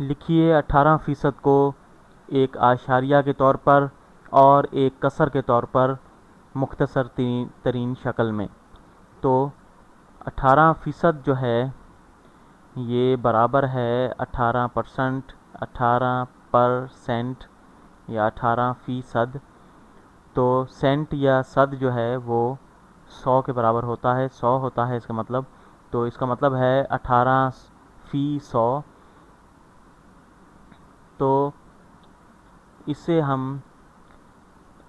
لکھیے 18% کو ایک اعشاریہ کے طور پر اور ایک کسر کے طور پر مختصر ترین شکل میں۔ تو 18% جو ہے یہ برابر ہے 18%، 18% یا 18%۔ تو سینٹ یا صد جو ہے وہ 100 کے برابر ہوتا ہے، 100 ہوتا ہے اس کا مطلب۔ تو اس کا مطلب ہے 18%۔ تو اسے ہم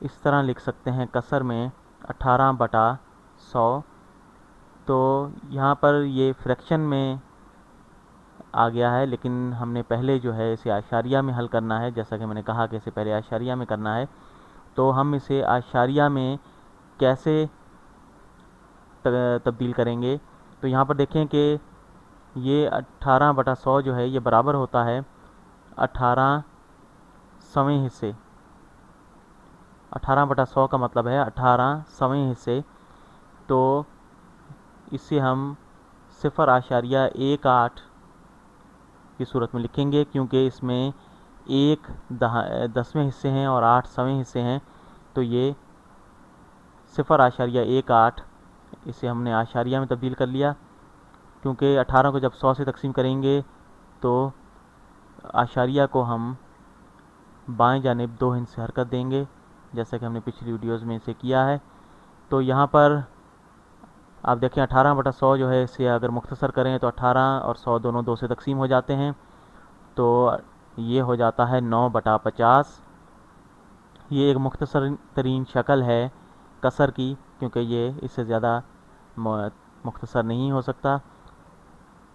اس طرح لکھ سکتے ہیں کسر میں 18/100۔ تو یہاں پر یہ فریکشن میں آ گیا ہے، لیکن ہم نے پہلے جو ہے اسے اعشاریہ میں حل کرنا ہے، جیسا کہ میں نے کہا کہ اسے پہلے اعشاریہ میں کرنا ہے۔ تو ہم اسے اعشاریہ میں کیسے تبدیل کریں گے؟ تو یہاں پر دیکھیں کہ یہ 18/100 جو ہے یہ برابر ہوتا ہے 18 حصے۔ 18/100 کا مطلب ہے 18 حصے۔ تو اسے ہم 0.18 کی صورت میں لکھیں گے، کیونکہ اس میں 1/10 حصے ہیں اور 8 حصے ہیں۔ تو یہ 0.18، اسے ہم نے اعشاریہ میں تبدیل کر لیا، کیونکہ 18 کو جب 100 سے تقسیم کریں گے تو اعشاریہ کو ہم بائیں جانب 2 ہند سے حرکت دیں گے، جیسا کہ ہم نے پچھلی ویڈیوز میں اسے کیا ہے۔ تو یہاں پر آپ دیکھیں 18/100 جو ہے اسے اگر مختصر کریں تو 18 اور 100 دونوں 2 سے تقسیم ہو جاتے ہیں، تو یہ ہو جاتا ہے 9/50۔ یہ ایک مختصر ترین شکل ہے کسر کی، کیونکہ یہ اس سے زیادہ مختصر نہیں ہو سکتا۔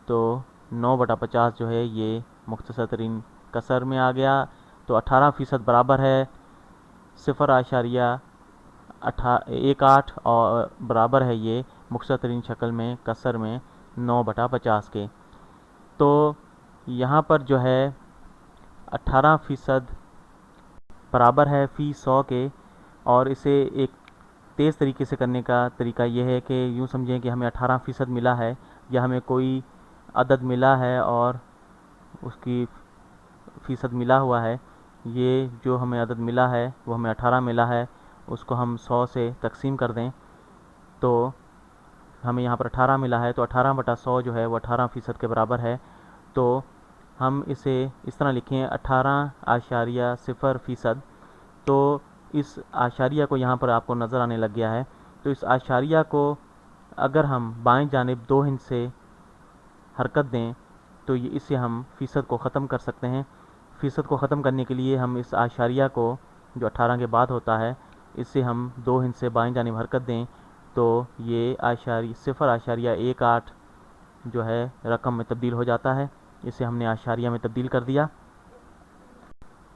تو 9/50 جو ہے یہ مختصر ترین کسر میں آ گیا۔ تو 18% برابر ہے 0.18 اور برابر ہے یہ مختصر ترین شکل میں کسر میں 9/50 کے۔ تو یہاں پر جو ہے 18% برابر ہے فی 100 کے، اور اسے ایک تیز طریقے سے کرنے کا طریقہ یہ ہے کہ یوں سمجھیں کہ ہمیں 18% ملا ہے، یا ہمیں کوئی عدد ملا ہے اور اس کی فیصد ملا ہوا ہے۔ یہ جو ہمیں عدد ملا ہے وہ ہمیں 18 ملا ہے، اس کو ہم 100 سے تقسیم کر دیں تو ہمیں یہاں پر 18 ملا ہے۔ تو 18/100 جو ہے وہ 18% کے برابر ہے۔ تو ہم اسے اس طرح لکھیں 18.0%۔ تو اس اعشاریہ کو یہاں پر آپ کو نظر آنے لگ گیا ہے۔ تو اس اعشاریہ کو اگر ہم بائیں جانب 2 ہند سے حرکت دیں تو اسے ہم فیصد کو ختم کر سکتے ہیں۔ فیصد کو ختم کرنے کے لیے ہم اس اعشاریہ کو جو 18 کے بعد ہوتا ہے، اسے ہم 2 ہند سے بائیں جانب حرکت دیں تو یہ 0.18 جو ہے رقم میں تبدیل ہو جاتا ہے۔ اسے ہم نے اعشاریہ میں تبدیل کر دیا۔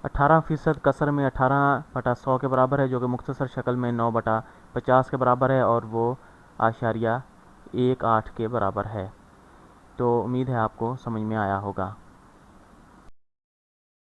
18% کسر میں 18/100 کے برابر ہے، جو کہ مختصر شکل میں 9/50 کے برابر ہے، اور وہ 0.18 کے برابر ہے۔ تو امید ہے آپ کو سمجھ میں آیا ہوگا۔